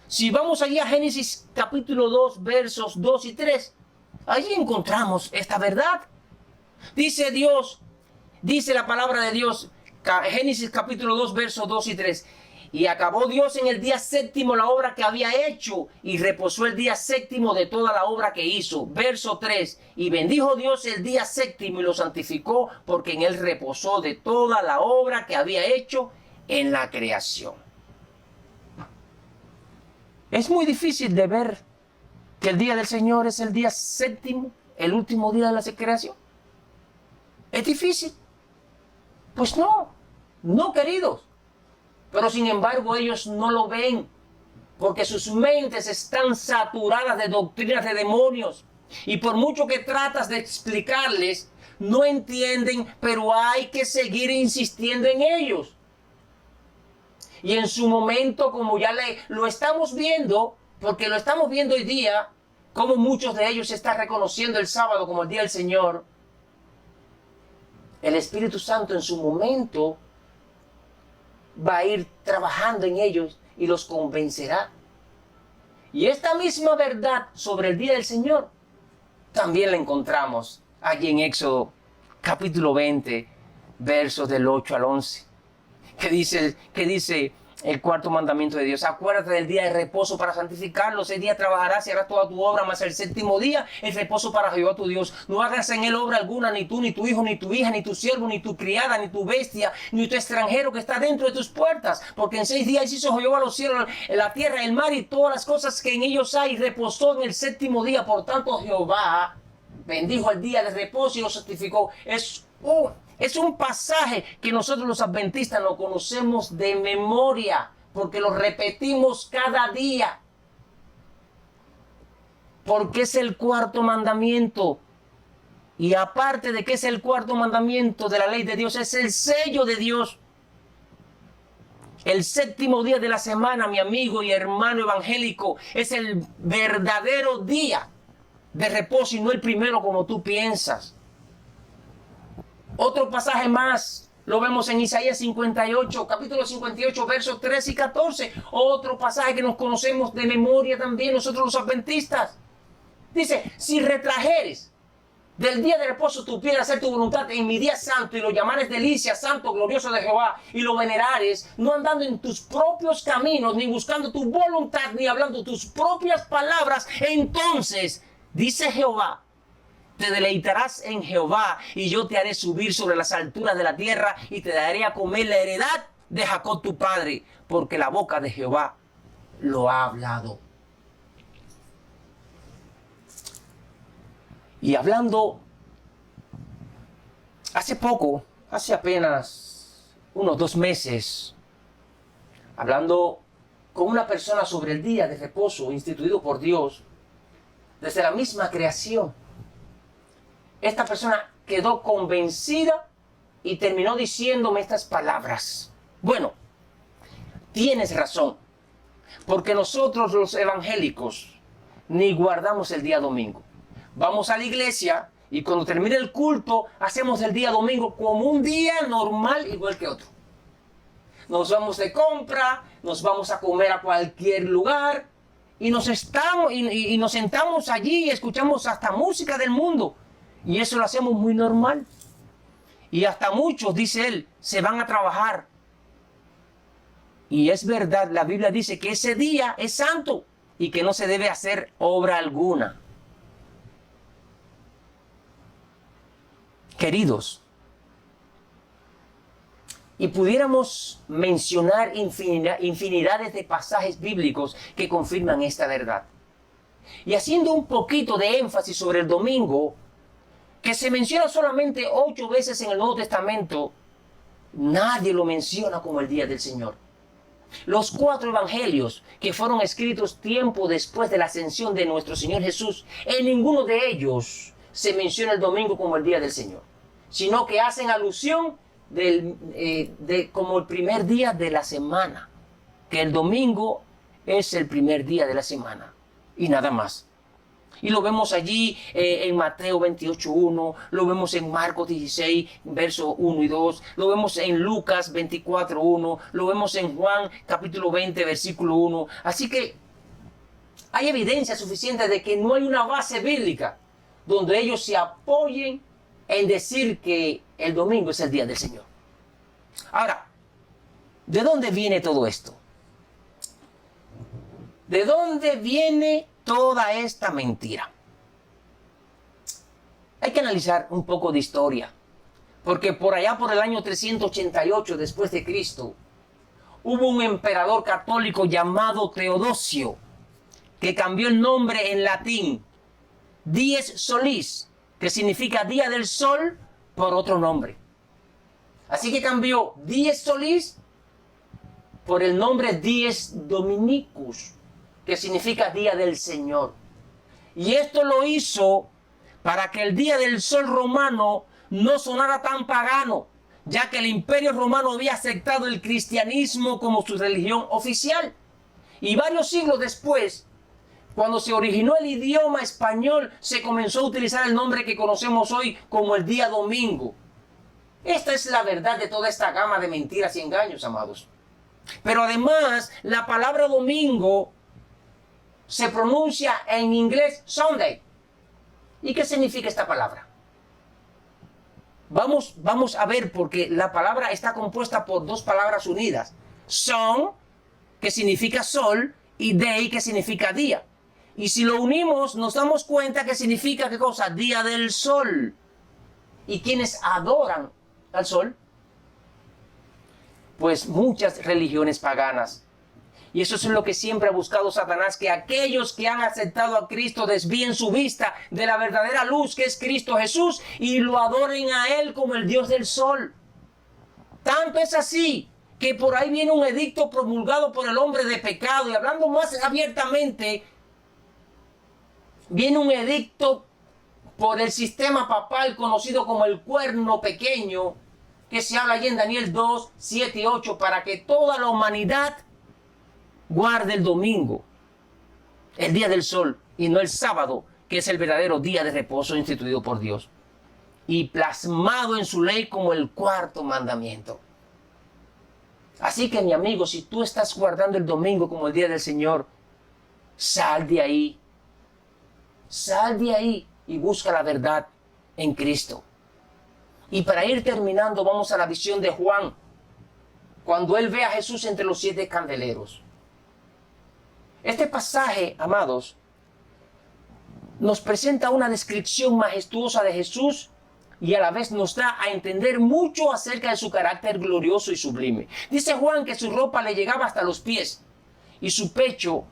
Si vamos allí a Génesis capítulo 2, versos 2 y 3, allí encontramos esta verdad. Dice Dios, dice la palabra de Dios, Génesis capítulo 2, versos 2 y 3. Y acabó Dios en el día séptimo la obra que había hecho y reposó el día séptimo de toda la obra que hizo. Verso 3. Y bendijo Dios el día séptimo y lo santificó porque en él reposó de toda la obra que había hecho en la creación. Es muy difícil de ver que el día del Señor es el día séptimo, el último día de la creación. ¿Es difícil? Pues no, no, queridos. Pero sin embargo ellos no lo ven, porque sus mentes están saturadas de doctrinas de demonios. Y por mucho que tratas de explicarles, no entienden, pero hay que seguir insistiendo en ellos. Y en su momento, como ya lo estamos viendo, porque lo estamos viendo hoy día, como muchos de ellos están reconociendo el sábado como el día del Señor, el Espíritu Santo en su momento va a ir trabajando en ellos y los convencerá. Y esta misma verdad sobre el día del Señor también la encontramos allí en Éxodo capítulo 20, versos del 8 al 11, que dice el cuarto mandamiento de Dios: acuérdate del día de reposo para santificarlo. 6 días trabajarás y harás toda tu obra, mas el séptimo día el reposo para Jehová tu Dios. No hagas en él obra alguna, ni tú, ni tu hijo, ni tu hija, ni tu siervo, ni tu criada, ni tu bestia, ni tu extranjero que está dentro de tus puertas. Porque en 6 días hizo Jehová los cielos, la tierra, el mar y todas las cosas que en ellos hay, y reposó en el séptimo día. Por tanto Jehová bendijo el día de reposo y lo santificó. Es un pasaje que nosotros los adventistas lo conocemos de memoria, porque lo repetimos cada día. Porque es el cuarto mandamiento. Y aparte de que es el cuarto mandamiento de la ley de Dios, es el sello de Dios. El séptimo día de la semana, mi amigo y hermano evangélico, es el verdadero día de reposo y no el primero como tú piensas. Otro pasaje más lo vemos en Isaías 58, capítulo 58, versos 13 y 14. Otro pasaje que nos conocemos de memoria también nosotros los adventistas. Dice: si retrajeres del día de reposo tu pie a hacer tu voluntad en mi día santo y lo llamares delicia, santo, glorioso de Jehová, y lo venerares, no andando en tus propios caminos, ni buscando tu voluntad, ni hablando tus propias palabras, entonces, dice Jehová, te deleitarás en Jehová y yo te haré subir sobre las alturas de la tierra y te daré a comer la heredad de Jacob tu padre, porque la boca de Jehová lo ha hablado. Y hablando hace apenas unos 2 meses, hablando con una persona sobre el día de reposo instituido por Dios desde la misma creación, esta persona quedó convencida y terminó diciéndome estas palabras: bueno, tienes razón, porque nosotros los evangélicos ni guardamos el día domingo. Vamos a la iglesia y cuando termina el culto hacemos el día domingo como un día normal igual que otro. Nos vamos de compra, nos vamos a comer a cualquier lugar y nos sentamos allí y escuchamos hasta música del mundo. Y eso lo hacemos muy normal. Y hasta muchos, dice él, se van a trabajar. Y es verdad, la Biblia dice que ese día es santo y que no se debe hacer obra alguna. Queridos, y pudiéramos mencionar infinidades de pasajes bíblicos que confirman esta verdad. Y haciendo un poquito de énfasis sobre el domingo, que se menciona solamente 8 veces en el Nuevo Testamento, nadie lo menciona como el día del Señor. Los 4 evangelios que fueron escritos tiempo después de la ascensión de nuestro Señor Jesús, en ninguno de ellos se menciona el domingo como el día del Señor, sino que hacen alusión como el primer día de la semana, que el domingo es el primer día de la semana y nada más. Y lo vemos allí en Mateo 28:1, lo vemos en Marcos 16, versos 1 y 2, lo vemos en Lucas 24:1, lo vemos en Juan capítulo 20, versículo 1. Así que hay evidencia suficiente de que no hay una base bíblica donde ellos se apoyen en decir que el domingo es el día del Señor. Ahora, ¿de dónde viene todo esto? ¿De dónde viene toda esta mentira? Hay que analizar un poco de historia, porque por allá por el año 388 después de Cristo, hubo un emperador católico llamado Teodosio, que cambió el nombre en latín, Dies Solis, que significa día del sol, por otro nombre. Así que cambió Dies Solis por el nombre Dies Dominicus, que significa día del Señor. Y esto lo hizo para que el día del sol romano no sonara tan pagano, ya que el imperio romano había aceptado el cristianismo como su religión oficial. Y varios siglos después, cuando se originó el idioma español, se comenzó a utilizar el nombre que conocemos hoy como el día domingo. Esta es la verdad de toda esta gama de mentiras y engaños, amados. Pero además, la palabra domingo se pronuncia en inglés Sunday. ¿Y qué significa esta palabra? Vamos a ver, porque la palabra está compuesta por 2 palabras unidas. Sun, que significa sol, y day, que significa día. Y si lo unimos, nos damos cuenta que significa, ¿qué cosa? Día del sol. ¿Y quiénes adoran al sol? Pues muchas religiones paganas. Y eso es lo que siempre ha buscado Satanás, que aquellos que han aceptado a Cristo desvíen su vista de la verdadera luz que es Cristo Jesús y lo adoren a Él como el Dios del sol. Tanto es así que por ahí viene un edicto promulgado por el hombre de pecado, y hablando más abiertamente, viene un edicto por el sistema papal conocido como el cuerno pequeño, que se habla allí en Daniel 2, 7 y 8, para que toda la humanidad guarde el domingo, el día del sol, y no el sábado, que es el verdadero día de reposo instituido por Dios y plasmado en su ley como el 4º mandamiento. Así que, mi amigo, si tú estás guardando el domingo como el día del Señor, sal de ahí. Sal de ahí y busca la verdad en Cristo. Y para ir terminando, vamos a la visión de Juan, cuando él ve a Jesús entre los 7 candeleros. Este pasaje, amados, nos presenta una descripción majestuosa de Jesús y a la vez nos da a entender mucho acerca de su carácter glorioso y sublime. Dice Juan que su ropa le llegaba hasta los pies y su pecho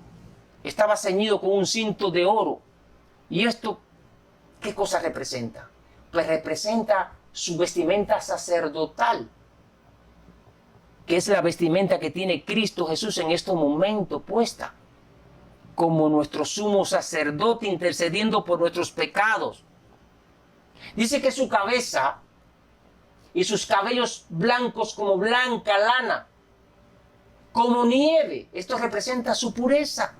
estaba ceñido con un cinto de oro. ¿Y esto qué cosa representa? Pues representa su vestimenta sacerdotal, que es la vestimenta que tiene Cristo Jesús en este momento puesta, como nuestro sumo sacerdote intercediendo por nuestros pecados. Dice que su cabeza y sus cabellos blancos como blanca lana, como nieve. Esto representa su pureza,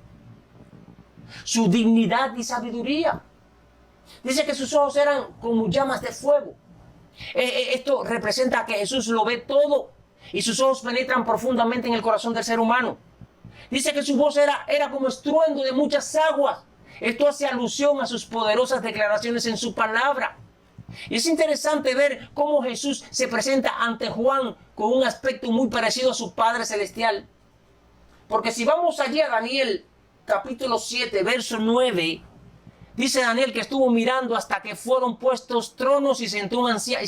su dignidad y sabiduría. Dice que sus ojos eran como llamas de fuego. Esto representa que Jesús lo ve todo y sus ojos penetran profundamente en el corazón del ser humano. Dice que su voz era como estruendo de muchas aguas. Esto hace alusión a sus poderosas declaraciones en su palabra. Y es interesante ver cómo Jesús se presenta ante Juan con un aspecto muy parecido a su Padre Celestial. Porque si vamos allí a Daniel capítulo 7, verso 9, Dice Daniel que estuvo mirando hasta que fueron puestos tronos y se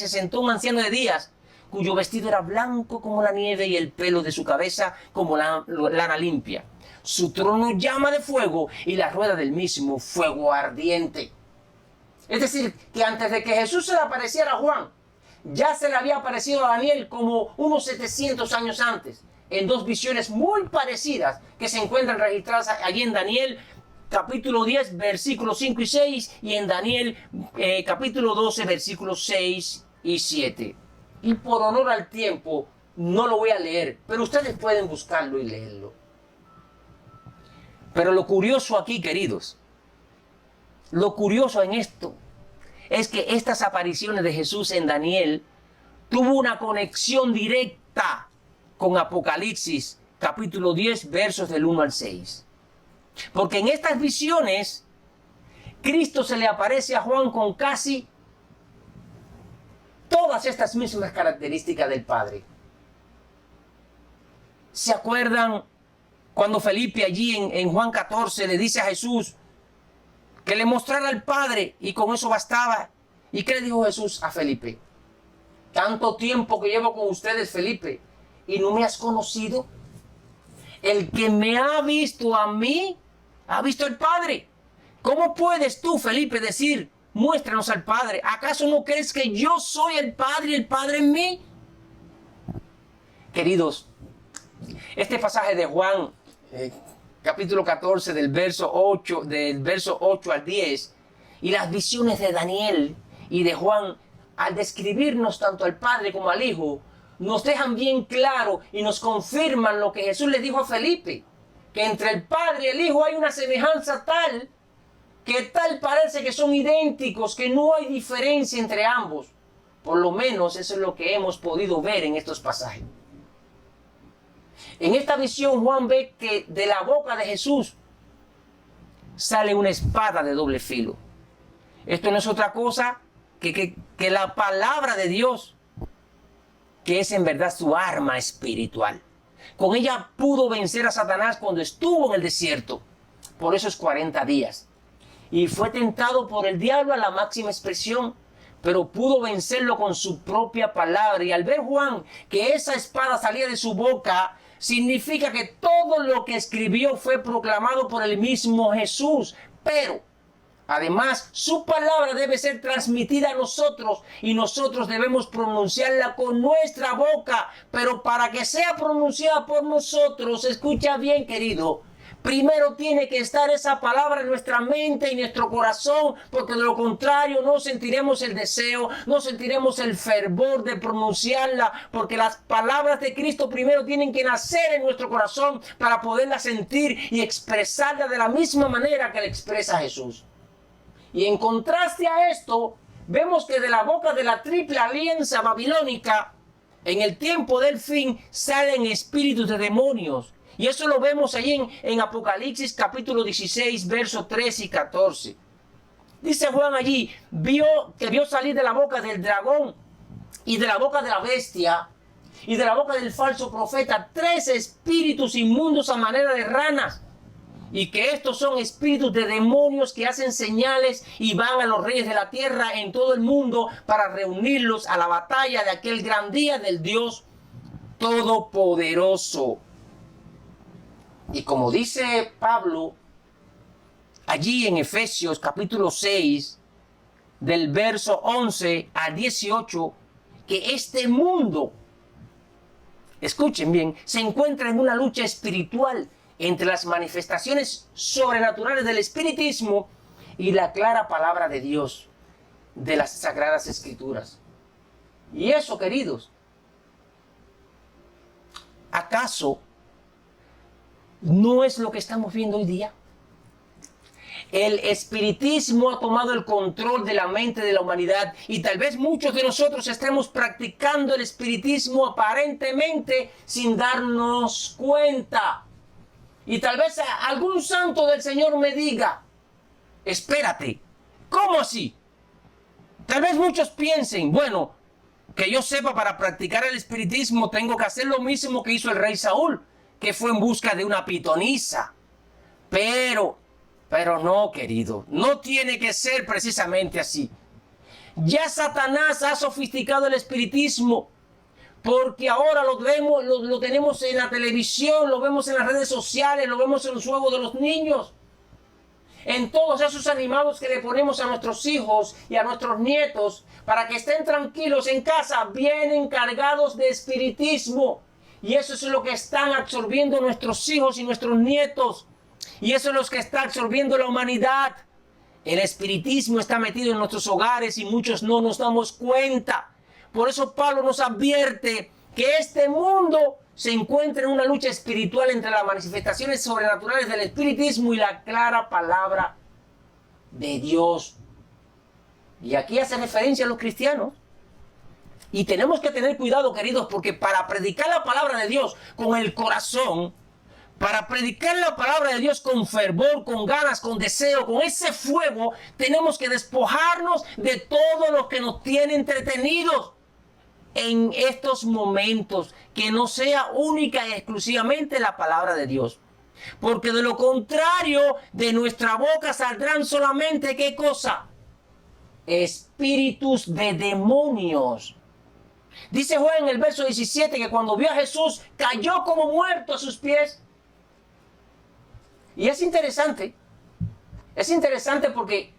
sentó un anciano de días, cuyo vestido era blanco como la nieve y el pelo de su cabeza como lana limpia. Su trono llama de fuego y la rueda del mismo fuego ardiente. Es decir, que antes de que Jesús se le apareciera a Juan, ya se le había aparecido a Daniel como unos 700 años antes, en dos visiones muy parecidas que se encuentran registradas allí en Daniel capítulo 10, versículos 5 y 6, y en Daniel capítulo 12, versículos 6 y 7. Y por honor al tiempo, no lo voy a leer, pero ustedes pueden buscarlo y leerlo. Pero lo curioso aquí, queridos, lo curioso en esto, es que estas apariciones de Jesús en Daniel tuvo una conexión directa con Apocalipsis, capítulo 10, versos del 1 al 6. Porque en estas visiones, Cristo se le aparece a Juan con casi todas estas mismas características del Padre. ¿Se acuerdan cuando Felipe allí en Juan 14 le dice a Jesús que le mostrara al Padre y con eso bastaba? ¿Y qué le dijo Jesús a Felipe? Tanto tiempo que llevo con ustedes, Felipe, y no me has conocido. El que me ha visto a mí, ha visto al Padre. ¿Cómo puedes tú, Felipe, decir, muéstranos al Padre? ¿Acaso no crees que yo soy el Padre y el Padre en mí? Queridos, este pasaje de Juan, capítulo 14, del verso 8 al 10, y las visiones de Daniel y de Juan, al describirnos tanto al Padre como al Hijo, nos dejan bien claro y nos confirman lo que Jesús le dijo a Felipe, que entre el Padre y el Hijo hay una semejanza tal, que tal parece que son idénticos, que no hay diferencia entre ambos. Por lo menos eso es lo que hemos podido ver en estos pasajes. En esta visión Juan ve que de la boca de Jesús sale una espada de doble filo. Esto no es otra cosa que la palabra de Dios, que es en verdad su arma espiritual. Con ella pudo vencer a Satanás cuando estuvo en el desierto por esos 40 días. Y fue tentado por el diablo a la máxima expresión, pero pudo vencerlo con su propia palabra. Y al ver Juan que esa espada salía de su boca, significa que todo lo que escribió fue proclamado por el mismo Jesús. Pero además, su palabra debe ser transmitida a nosotros y nosotros debemos pronunciarla con nuestra boca. Pero para que sea pronunciada por nosotros, escucha bien, querido, primero tiene que estar esa palabra en nuestra mente y nuestro corazón, porque de lo contrario no sentiremos el deseo, no sentiremos el fervor de pronunciarla, porque las palabras de Cristo primero tienen que nacer en nuestro corazón para poderlas sentir y expresarla de la misma manera que la expresa Jesús. Y en contraste a esto, vemos que de la boca de la triple alianza babilónica, en el tiempo del fin, salen espíritus de demonios. Y eso lo vemos allí en Apocalipsis capítulo 16, versos 13 y 14. Dice Juan allí, vio salir de la boca del dragón y de la boca de la bestia y de la boca del falso profeta 3 espíritus inmundos a manera de ranas. Y que estos son espíritus de demonios que hacen señales y van a los reyes de la tierra en todo el mundo para reunirlos a la batalla de aquel gran día del Dios Todopoderoso. Y como dice Pablo, allí en Efesios capítulo 6, del verso 11 al 18, que este mundo, escuchen bien, se encuentra en una lucha espiritual entre las manifestaciones sobrenaturales del espiritismo y la clara palabra de Dios, de las Sagradas Escrituras. Y eso, queridos, ¿acaso no es lo que estamos viendo hoy día? El espiritismo ha tomado el control de la mente de la humanidad y tal vez muchos de nosotros estemos practicando el espiritismo aparentemente sin darnos cuenta. Y tal vez algún santo del Señor me diga, espérate, ¿cómo así? Tal vez muchos piensen, bueno, que yo sepa, para practicar el espiritismo tengo que hacer lo mismo que hizo el rey Saúl, que fue en busca de una pitonisa. Pero Pero no, querido, no tiene que ser precisamente así. Ya Satanás ha sofisticado el espiritismo, porque ahora lo tenemos en la televisión, lo vemos en las redes sociales, lo vemos en los juegos de los niños, en todos esos animados que le ponemos a nuestros hijos y a nuestros nietos para que estén tranquilos en casa, vienen cargados de espiritismo. Y eso es lo que están absorbiendo nuestros hijos y nuestros nietos. Y eso es lo que está absorbiendo la humanidad. El espiritismo está metido en nuestros hogares y muchos no nos damos cuenta. Por eso Pablo nos advierte que este mundo se encuentra en una lucha espiritual entre las manifestaciones sobrenaturales del espiritismo y la clara palabra de Dios. Y aquí hace referencia a los cristianos. Y tenemos que tener cuidado, queridos, porque para predicar la palabra de Dios con el corazón, para predicar la palabra de Dios con fervor, con ganas, con deseo, con ese fuego, tenemos que despojarnos de todo lo que nos tiene entretenidos en estos momentos, que no sea única y exclusivamente la palabra de Dios. Porque de lo contrario, de nuestra boca saldrán solamente, ¿qué cosa? Espíritus de demonios. Dice Juan en el verso 17 que cuando vio a Jesús, cayó como muerto a sus pies. Y es interesante porque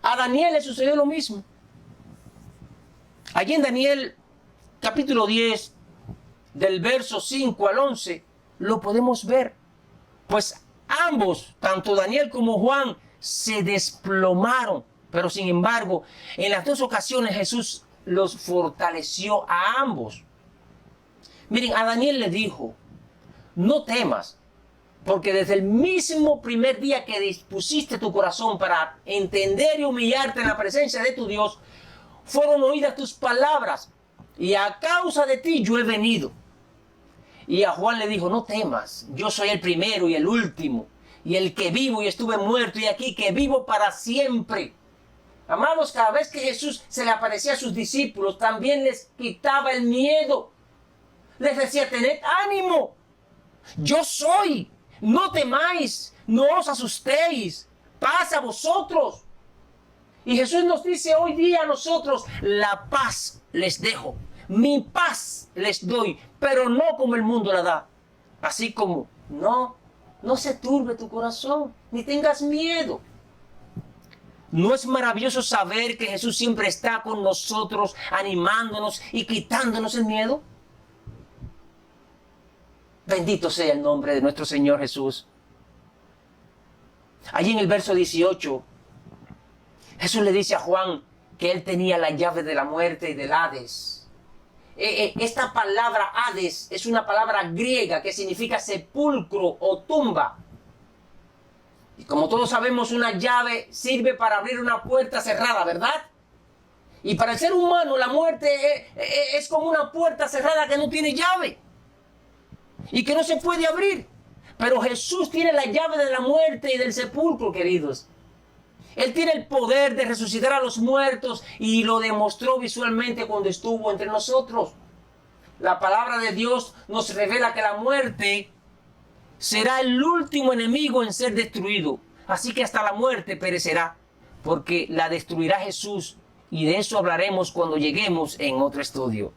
a Daniel le sucedió lo mismo. Allí en Daniel, capítulo 10, del verso 5 al 11, lo podemos ver. Pues ambos, tanto Daniel como Juan, se desplomaron. Pero sin embargo, en las dos ocasiones Jesús los fortaleció a ambos. Miren, a Daniel le dijo, no temas, porque desde el mismo primer día que dispusiste tu corazón para entender y humillarte en la presencia de tu Dios, fueron oídas tus palabras, y a causa de ti yo he venido. Y a Juan le dijo, no temas, yo soy el primero y el último, y el que vivo y estuve muerto, y aquí que vivo para siempre. Amados, cada vez que Jesús se le aparecía a sus discípulos, también les quitaba el miedo. Les decía, tened ánimo, yo soy, no temáis, no os asustéis, paz a vosotros. Y Jesús nos dice hoy día a nosotros, la paz les dejo, mi paz les doy, pero no como el mundo la da. Así como, no se turbe tu corazón, ni tengas miedo. ¿No es maravilloso saber que Jesús siempre está con nosotros, animándonos y quitándonos el miedo? Bendito sea el nombre de nuestro Señor Jesús. Allí en el verso 18, Jesús le dice a Juan que él tenía la llave de la muerte y del Hades. Esta palabra Hades es una palabra griega que significa sepulcro o tumba. Y como todos sabemos, una llave sirve para abrir una puerta cerrada, ¿verdad? Y para el ser humano la muerte es como una puerta cerrada que no tiene llave y que no se puede abrir. Pero Jesús tiene la llave de la muerte y del sepulcro, queridos. Él tiene el poder de resucitar a los muertos y lo demostró visualmente cuando estuvo entre nosotros. La palabra de Dios nos revela que la muerte será el último enemigo en ser destruido. Así que hasta la muerte perecerá, porque la destruirá Jesús. Y de eso hablaremos cuando lleguemos en otro estudio.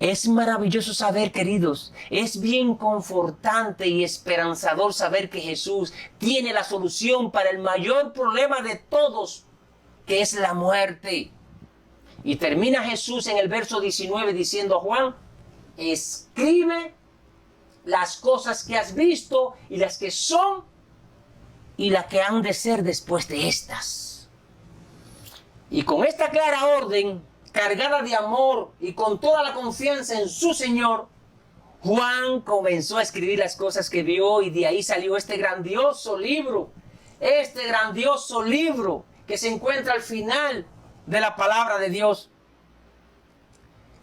Es maravilloso saber, queridos, es bien confortante y esperanzador saber que Jesús tiene la solución para el mayor problema de todos, que es la muerte. Y termina Jesús en el verso 19 diciendo a Juan, escribe las cosas que has visto y las que son y las que han de ser después de estas. Y con esta clara orden, cargada de amor y con toda la confianza en su Señor, Juan comenzó a escribir las cosas que vio y de ahí salió este grandioso libro que se encuentra al final de la palabra de Dios.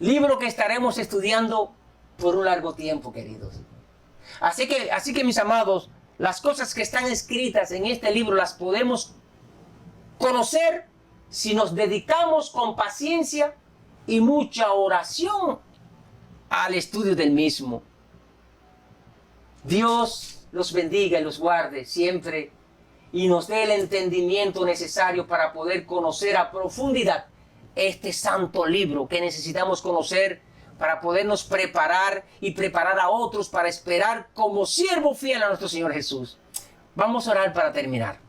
Libro que estaremos estudiando por un largo tiempo, queridos. Así que mis amados, las cosas que están escritas en este libro las podemos conocer si nos dedicamos con paciencia y mucha oración al estudio del mismo. Dios los bendiga y los guarde siempre y nos dé el entendimiento necesario para poder conocer a profundidad este santo libro que necesitamos conocer para podernos preparar y preparar a otros para esperar como siervo fiel a nuestro Señor Jesús. Vamos a orar para terminar.